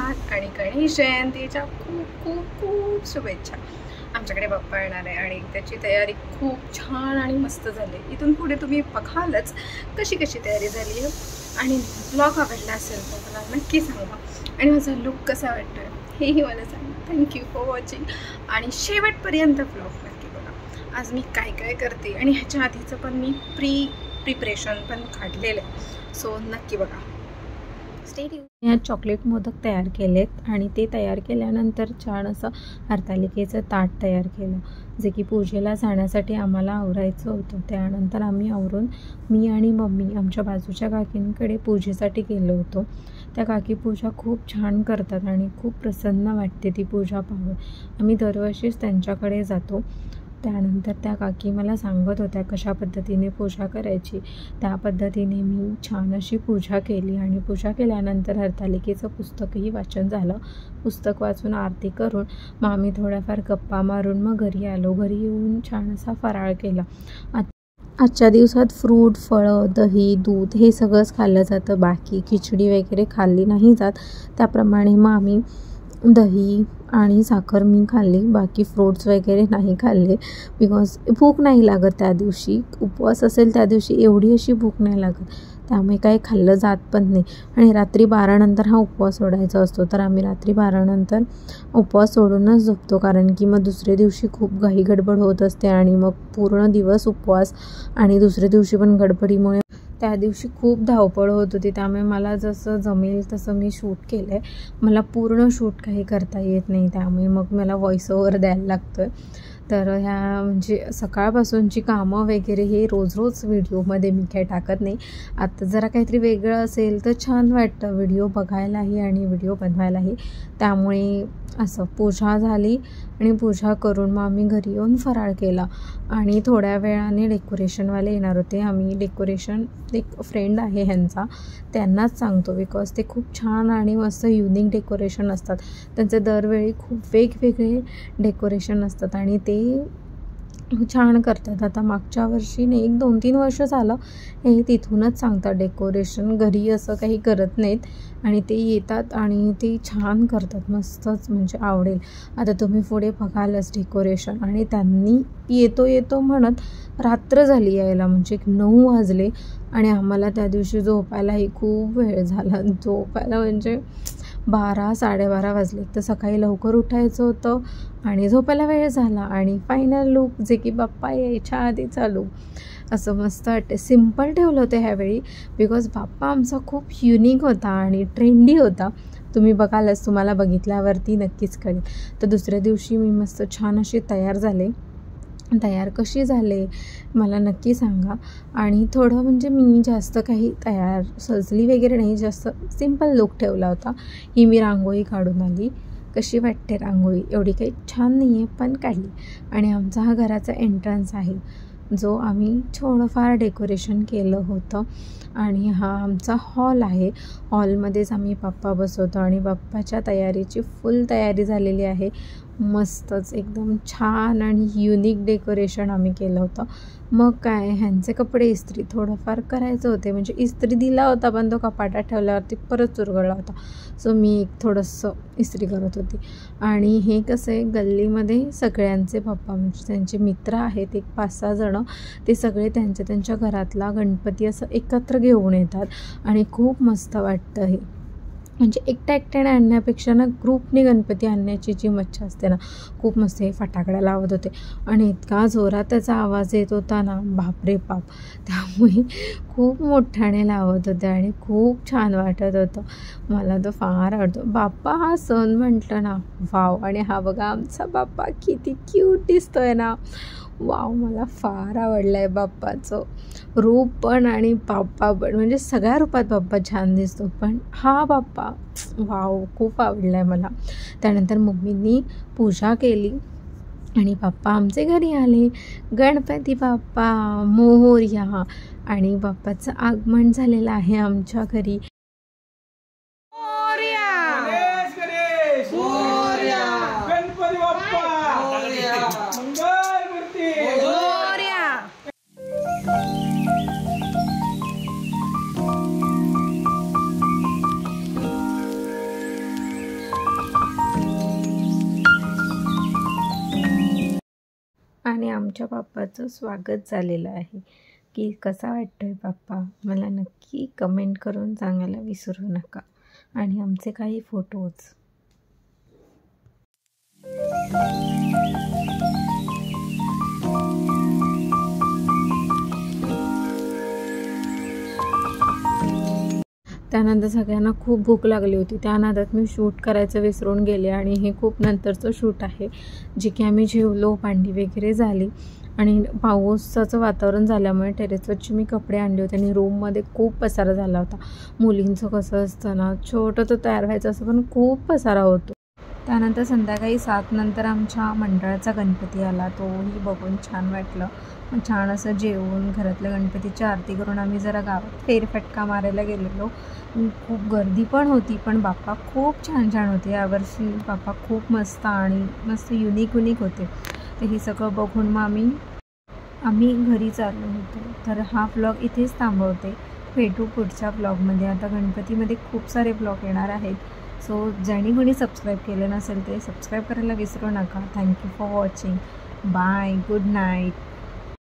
आहात आणि गणेश जयंतीच्या खूप खूप खूप शुभेच्छा। आमच्याकडे बाप्पा येणार आहे आणि त्याची तयारी खूप छान आणि मस्त झाली। इथून पुढे तुम्ही बघालच कशी कशी तयारी झाली आहे आणि ब्लॉग आवडला असेल तर मला नक्की सांगा आणि माझा लुक कसा वाटतोय हेही मला सांगा। थँक्यू फॉर वॉचिंग आणि शेवटपर्यंत ब्लॉग नक्की बघा। आज मी काय काय करते आणि ह्याच्या आधीचं पण मी प्रिपरेशन पण काढलेलं आहे, सो नक्की बघा। या चॉकलेट मोदक तयार केलेत आणि ते तयार केल्यानंतर छान असं हरतालिकेचं ताट तयार केलं, जे की पूजेला जाण्यासाठी आम्हाला आवरायचं होतं। त्यानंतर आम्ही आवरून मी आणि मम्मी आमच्या बाजूच्या काकींकडे पूजेसाठी गेलो होतो। त्या काकी पूजा खूप छान करतात आणि खूप प्रसन्न वाटते ती पूजा पाहून। आम्ही दरवर्षीच त्यांच्याकडे जातो। त्यानंतर त्या काकी मला सांगत होत्या कशा पद्धतीने पूजा करायची। त्या पद्धतीने मी छान अशी पूजा केली आणि पूजा केल्यानंतर हरतालिकेचं पुस्तकही वाचन झालं। पुस्तक वाचून आरती करून मग आम्ही थोड्याफार गप्पा मारून मग घरी आलो। घरी येऊन छान असा फराळ केला। आजच्या दिवसात फ्रूट, फळं, दही, दूध हे सगळंच खाल्लं जातं। बाकी खिचडी वगैरे खाल्ली नाही जात। त्याप्रमाणे मग आम्ही दही आणि साखर मी खाल्ली, बाकी फ्रूट्स वगैरे नाही खाल्ले बिकॉज भूक नाही लागत त्या दिवशी। उपवास असेल त्या दिवशी एवढी अशी भूक नाही लागत, त्यामुळे काही खाल्लं जात पण नाही। आणि रात्री 12 नंतर हा उपवास सोडायचा असतो, तर आम्ही रात्री 12 नंतर उपवास सोडूनच झोपतो, कारण की मग दुसऱ्या दिवशी खूप घाई गडबड होत असते आणि मग पूर्ण दिवस उपवास आणि दुसऱ्या दिवशी पण गडबडीमुळे त्या दिवशी खूप धावपळ होत होती। त्यामुळे मला जसं जमेल तसं मी शूट केलं आहे। मला पूर्ण शूट काही करता येत नाही, त्यामुळे मग मला व्हॉइस ओव्हर द्यायला लागतो आहे। तर ह्या म्हणजे सकाळपासूनची कामं वगैरे हे रोज रोज व्हिडिओमध्ये मी काही टाकत नाही। आता जरा काहीतरी वेगळं असेल तर छान वाटतं व्हिडिओ बघायलाही आणि व्हिडिओ बनवायलाही। त्यामुळे असं पूजा झाली आणि पूजा करून मग आम्ही घरी येऊन फराळ केला आणि थोड्या वेळाने डेकोरेशनवाले येणार होते। आम्ही डेकोरेशन एक फ्रेंड आहे ह्यांचा, त्यांनाच सांगतो बिकॉज ते खूप छान आणि मस्त युनिक डेकोरेशन असतात। त्यांचे दरवेळी खूप वेगवेगळे डेकोरेशन असतात आणि ते छान करतात। आता मागच्या वर्षी नाही, 1-2-3 वर्ष झालं हे तिथूनच सांगतात डेकोरेशन, घरी असं काही करत नाहीत आणि ते येतात आणि ते छान करतात, मस्तच म्हणजे आवडेल। आता तुम्ही पुढे बघालच डेकोरेशन। आणि त्यांनी येतो म्हणत रात्र झाली यायला, म्हणजे 9 वाजले आणि आम्हाला त्या दिवशी झोपायलाही खूप वेळ झाला। झोपायला म्हणजे 12-12:30 वाजले, तर सकाळी लवकर उठायचं होतं आणि झोपायला वेळ झाला। आणि फायनल लुक जे की बाप्पा यायच्या आधीचा लुक असं मस्त वाटते। सिम्पल ठेवलं होतं ह्यावेळी बिकॉज बाप्पा आमचा खूप युनिक होता आणि ट्रेंडी होता। तुम्ही बघालच, तुम्हाला बघितल्यावरती नक्कीच कळेल। तर दुसऱ्या दिवशी मी मस्त छान अशी तयार झाले। तयार कशी झाले मला नक्की सांगा। आणि थोडं म्हणजे मी जास्त काही तयार सजली वगैरे नाही, जास्त सिम्पल लुक ठेवला होता। ही मी रांगोळी काढून आली। कशी वाटते रांगोळी? एवढी काही छान नाही आहे पण काढली। आणि आमचा हा घराचा एंट्रन्स आहे, जो आम्ही थोडंफार डेकोरेशन केलं होतं। आणि हा आमचा हॉल आहे। हॉलमध्येच आम्ही बाप्पा बसवतो आणि बाप्पाच्या तयारीची फुल तयारी झालेली आहे। मस्तच एकदम छान आणि युनिक डेकोरेशन आम्ही केलं होतं। मग काय, ह्यांचे कपडे इस्त्री थोडंफार करायचं होते, म्हणजे इस्त्री दिला होता पण तो कपाटात ठेवल्यावरती परत चुरगळला होता, सो मी एक थोडंसं इस्त्री करत होती। आणि हे कसं आहे, गल्लीमध्ये सगळ्यांचे बाप्पा म्हणजे त्यांचे मित्र आहेत, एक 5-6 जणं, ते सगळे त्यांच्या घरातला गणपती असं एकत्र घेऊन येतात आणि खूप मस्त वाटतं हे। म्हणजे एकट्याने आणण्यापेक्षा ना ग्रुपने गणपती आणण्याची जी मच्छा असते ना, खूप मस्त। हे फटाकड्या लावत होते आणि इतका जोरात त्याचा आवाज येत होता ना, बापरे बाप। त्यामुळे खूप मोठ्याने लावत होते आणि खूप छान वाटत होतं। मला तो फार आवडतो बाप्पा हा सण म्हटलं ना, वाव। आणि हा बघा आमचा बाप्पा किती क्यूट दिसतोय ना, वाव। मला फार आवडलं आहे बाप्पाचं रूप पण आणि बाप्पा पण, म्हणजे सगळ्या रूपात बाप्पा छान दिसतो, पण हा बाप्पा वाव खूप आवडला आहे मला। त्यानंतर मम्मींनी पूजा केली आणि बाप्पा आमचे घरी आले। गणपती बाप्पा मोरया। आणि बाप्पाचं आगमन झालेलं आहे आमच्या घरी। आणि आमच्या बाप्पाचं स्वागत झालेलं आहे की कसा वाटतोय बाप्पा, मला नक्की कमेंट करून सांगायला विसरू नका. आणि आमचे काही फोटोज. त्यानंतर सगळ्यांना खूप भूक लागली होती. त्या नादात मी शूट करायचं विसरून गेले आणि हे खूप नंतरचं शूट आहे, जे की आम्ही जेवलो, भांडी वगैरे झाली आणि पावसाचं वातावरण झाल्यामुळे टेरेसवरची मी कपडे आणले होते आणि रूममध्ये खूप पसारा झाला होता. मुलींचं कसं असतं ना, छोटं तर तयार व्हायचं असं, पण खूप पसारा होतो. त्यानंतर संध्याकाळी 7 नंतर आमच्या मंडळाचा गणपती आला. तोही बघून छान वाटलं. मग छान असं जेवून घरातल्या गणपतीची आरती करून आम्ही जरा गावात फेरफटका मारायला गेलेलो. खूप गर्दी पण होती, पण बाप्पा खूप छान छान होते. यावर्षी बाप्पा खूप मस्त आणि मस्त युनिक होते. तर हे सगळं बघून मग आम्ही घरी चाललो होतो. तर हा व्लॉग इथेच थांबवते. भेटू पुढच्या व्लॉगमध्ये. आता गणपतीमध्ये खूप सारे व्लॉग येणार आहेत. सो ज्यांनी कोणी सबस्क्राईब केलं नसेल ते सबस्क्राईब करायला विसरू नका. Thank you for watching. Bye. Good night.